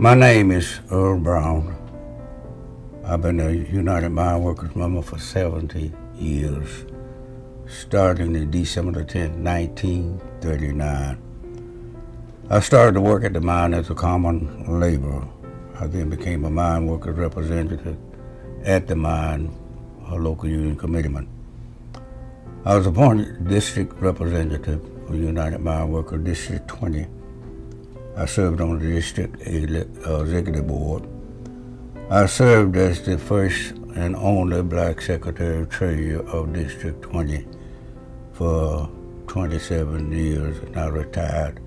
My name is Earl Brown. I've been a United Mine Workers member for 70 years, starting in December 10, 1939. I started to work at the mine as a common laborer. I then became a mine workers representative at the mine, a local union committeeman. I was appointed district representative for United Mine Workers District 20. I served on the district executive board. I served as the first and only black secretary treasurer of District 20 for 27 years, and I retired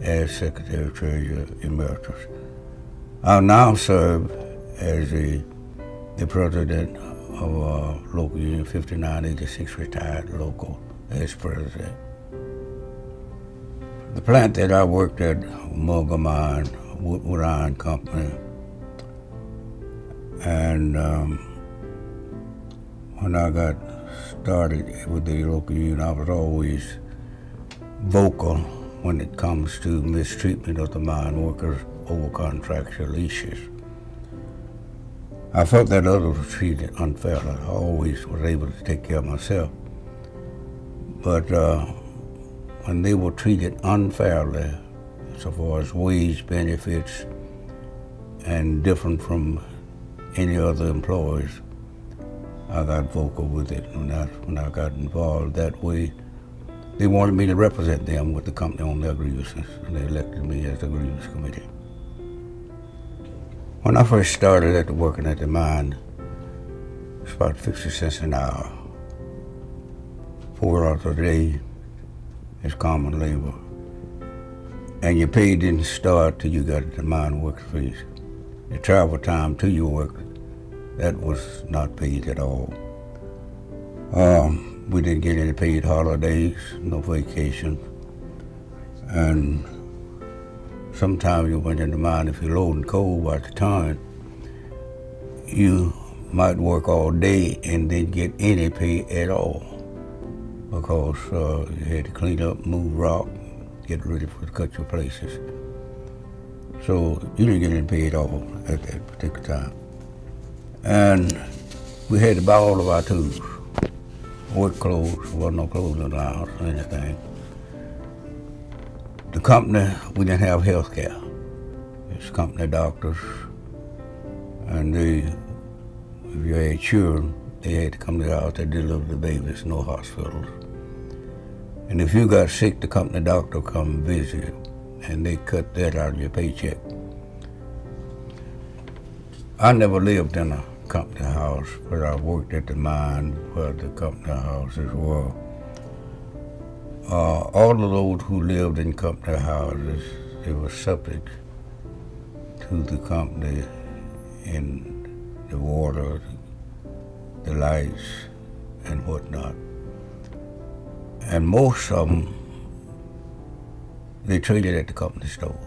as secretary treasurer emeritus. I now serve as the president of local union 5986 retired local as president. The plant that I worked at, UMWA Mine, Wood Iron Company, and when I got started with the local union, I was always vocal when it comes to mistreatment of the mine workers over contractual issues. I felt that others were treated unfairly. I always was able to take care of myself. But when they were treated unfairly, so far as wage, benefits, and different from any other employees, I got vocal with it. When I got involved that way, they wanted me to represent them with the company on their grievances, and they elected me as the grievance committee. When I first started working at the mine, it was about 50 cents an hour, 4 hours a day. It's common labor. And your pay didn't start till you got the mine worker fees. The travel time to your work, that was not paid at all. We didn't get any paid holidays, no vacation. And sometimes you went in the mine, if you're loading coal by the time, you might work all day and didn't get any pay at all, because you had to clean up, move rock, get ready to cut your places. So you didn't get any pay at all at that particular time. And we had to buy all of our tools, work clothes, there wasn't no clothes in the house or anything. The company, we didn't have health care. It's company doctors, and if you had children, they had to come to the house to deliver the babies, no hospitals. And if you got sick, the company doctor would come visit you, and they cut that out of your paycheck. I never lived in a company house, but I worked at the mine where the company houses were. All of those who lived in company houses, they were subject to the company in the water, the lights, and whatnot. And most of them, they traded at the company store.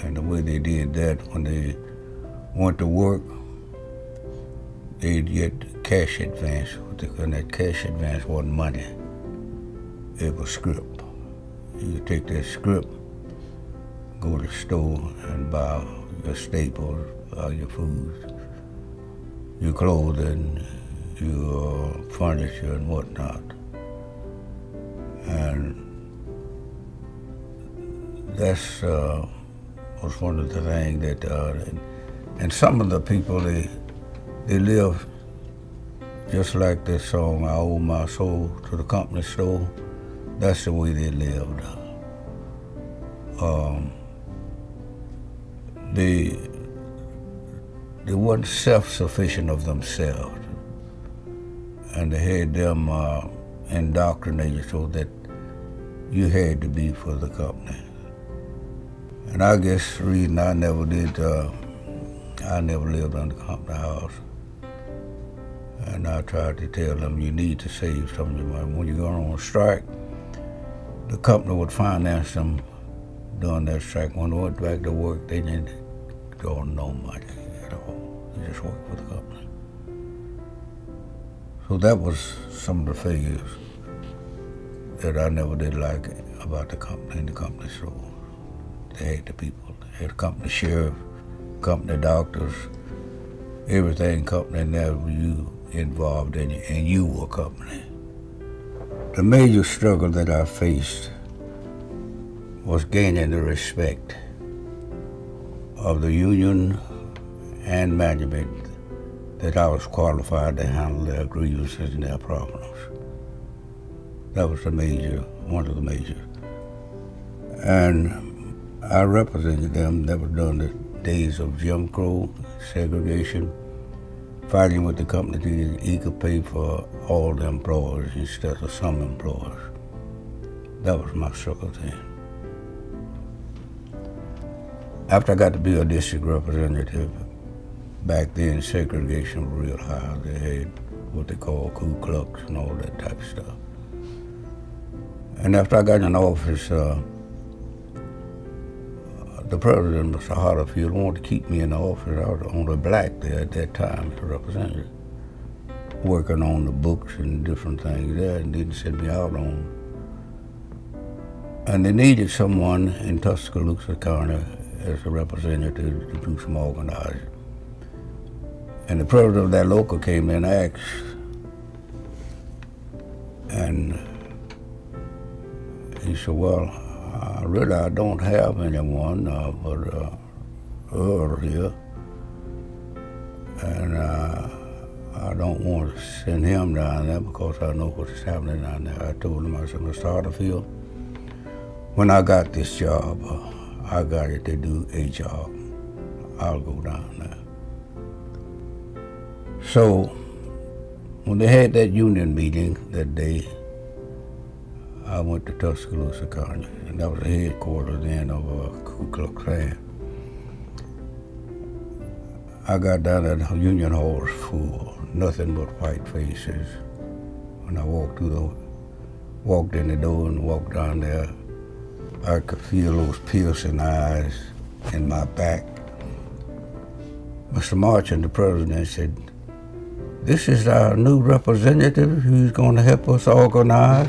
And the way they did that, when they went to work, they'd get cash advance, and that cash advance wasn't money. It was scrip. You could take that scrip, go to the store and buy your staples, buy your food, your clothing, your furniture and whatnot. And that's was one of the things that, and some of the people, they live just like this song, I owe my soul to the company store. That's the way they lived. They weren't self-sufficient of themselves, and they had them indoctrinated so that you had to be for the company. And I guess the reason I never lived in the company house. And I tried to tell them, you need to save some of your money. When you go on strike, the company would finance them during that strike. When they went back to work, they didn't draw no money at all. They just worked for the company. So that was some of the figures that I never did like about the company and the company store. They had the people. They had the company sheriff, company doctors, everything company that you involved in, and you were company. The major struggle that I faced was gaining the respect of the union and management that I was qualified to handle their grievances and their problems. That was one of the major. And I represented them. That was during the days of Jim Crow, segregation, fighting with the company to get equal pay for all the employers instead of some employers. That was my struggle then. After I got to be a district representative, back then segregation was real high. They had what they call Ku Klux and all that type of stuff. And after I got in office, the president, Mr. Harderfield, wanted to keep me in the office. I was only black there at that time as a representative, working on the books and different things there, and didn't send me out on. And they needed someone in Tuscaloosa County as a representative to do some organizing. And the president of that local came in and asked, and he said, well, really I don't have anyone but Earl here, and I don't want to send him down there because I know what's happening down there. I told him, I said, Mr. Harderfield, when I got this job, I got it to do a job. I'll go down there. So when they had that union meeting that day, I went to Tuscaloosa County, and that was the headquarters then of Ku Klux Klan. I got down there, the Union Hall was full, nothing but white faces. When I walked in the door and walked down there, I could feel those piercing eyes in my back. Mr. Marchant, the president, said, this is our new representative who's going to help us organize.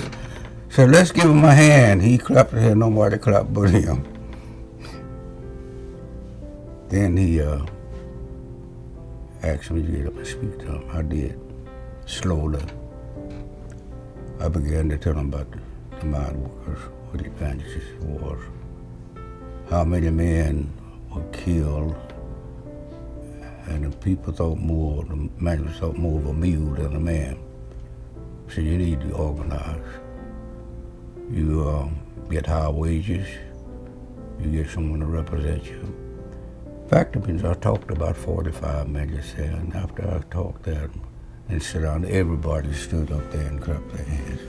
So let's give him a hand. He clapped his hand, nobody clapped but him. Then he asked me to get up and speak to him. I did, slowly. I began to tell him about the mine workers, what the advantages was, how many men were killed, and the people thought more, the managers thought more of a mule than a man. So you need to organize. You get higher wages, you get someone to represent you. Fact means I talked about 45 minutes there, and after I talked there and sat down, everybody stood up there and clapped their hands.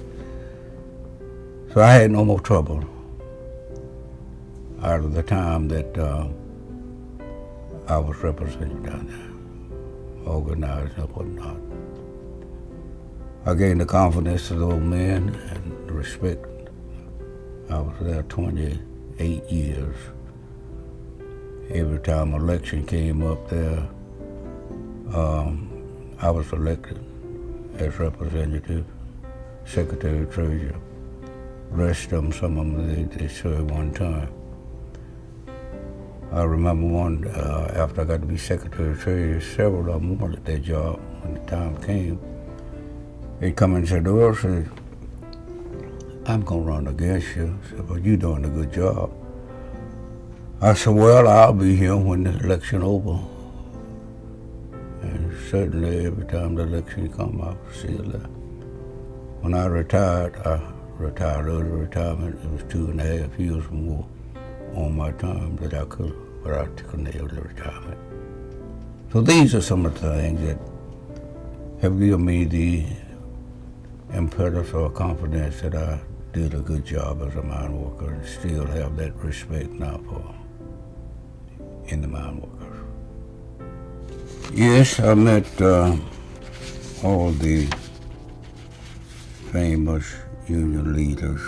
So I had no more trouble out of the time that I was represented down there, organized and whatnot. I gained the confidence of those men and the respect. I was there 28 years. Every time election came up there, I was elected as representative, secretary of treasury. Rest of them, some of them, they served one time. I remember one, after I got to be secretary of treasury, several of them wanted that job. When the time came, they come and said, Earl, said, I'm going to run against you. I said, well, you're doing a good job. I said, well, I'll be here when the election over. And certainly every time the election come, I'll see you there. When I retired early retirement. It was 2.5 years more on my time that I could, but I took an early retirement. So these are some of the things that have given me the impetus or confidence that I did a good job as a mine worker and still have that respect now for in the mine workers. Yes, I met all the famous union leaders.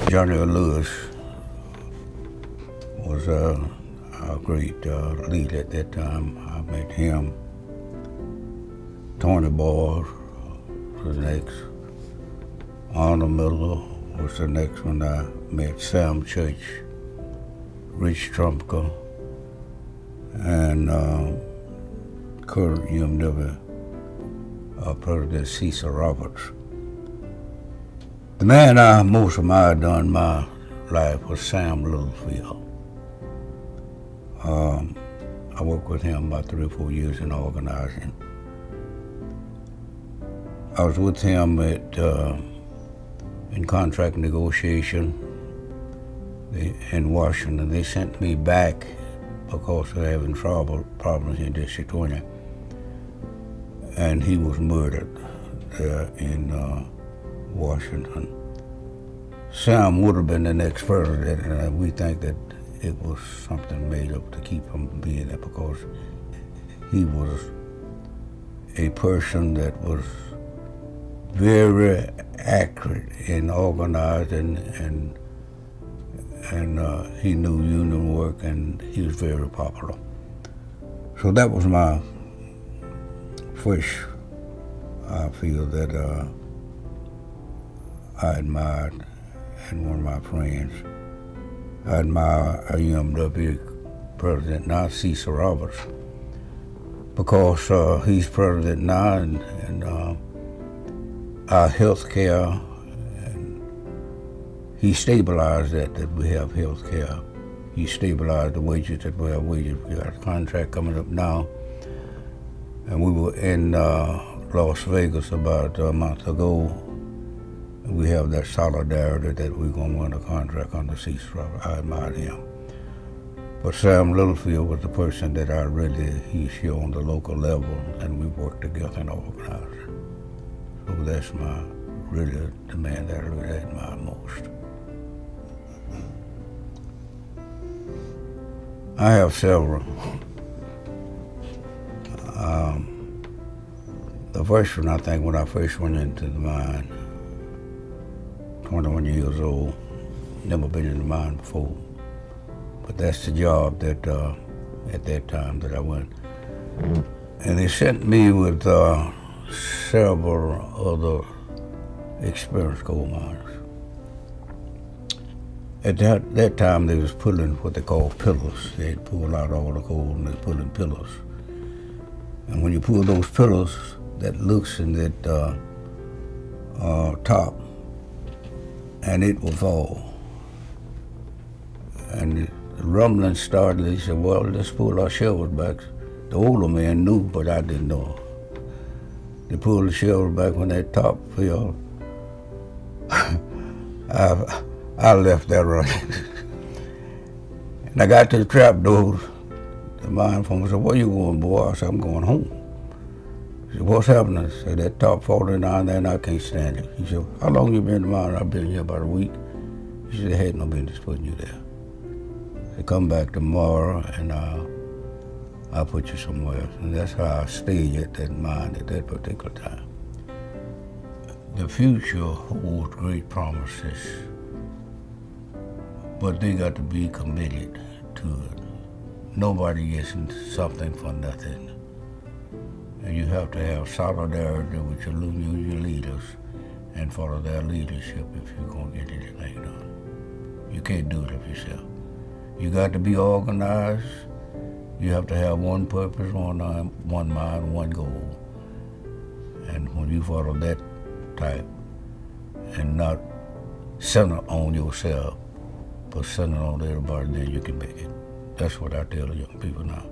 Johnny Lewis was a great leader at that time. I met him. Tony Boyle was next. Arnold Miller was the next one. I met Sam Church, Rich Trumpka, and current UMWA President Cecil Roberts. The man I most admired during my life was Sam Littlefield. I worked with him about 3 or 4 years in organizing. I was with him in contract negotiation in Washington. They sent me back because of having problems in District 20. And he was murdered there in Washington. Sam would have been the next president, and we think that it was something made up to keep him from being there, because he was a person that was very accurate in organizing, and he knew union work, and he was very popular. So that was my first, I feel, that I admired, and one of my friends. I admire our UMWA president now, Cecil Roberts, because he's president now, and our health care, and he stabilized that we have health care. He stabilized the wages that we have wages. We got a contract coming up now, and we were in Las Vegas about a month ago. We have that solidarity that we're going to win a contract under Cecil Roberts. I admire him. But Sam Littlefield was the person that he's here on the local level, and we work together and organize. So that's the man that I really admire most. I have several. The first one, I think, when I first went into the mine, 21 years old, never been in the mine before. But that's the job that, at that time, that I went. And they sent me with several other experienced coal miners. At that time, they was pulling what they call pillars. They'd pull out all the coal and they'd pull in pillars. And when you pull those pillars, that looks in that top, and it will fall. And the rumbling started. They said, well, let's pull our shovels back. The older man knew, but I didn't know. They pulled the shovels back when that top fell. I left that running. And I got to the trap door. The mine foreman said, where you going, boy? I said, I'm going home. He said, what's happening? I said, that top falling down there and I can't stand it. He said, how long you been in the mine? I've been here about a week. He said, they had no business putting you there. They come back tomorrow and I'll put you somewhere else. And that's how I stayed at that mine at that particular time. The future holds great promises, but they got to be committed to it. Nobody gets something for nothing. And you have to have solidarity with your leaders and follow their leadership if you're going to get anything done. You can't do it yourself. You got to be organized. You have to have one purpose, one mind, one goal. And when you follow that type and not center on yourself, but center on everybody, then you can make it. That's what I tell the young people now.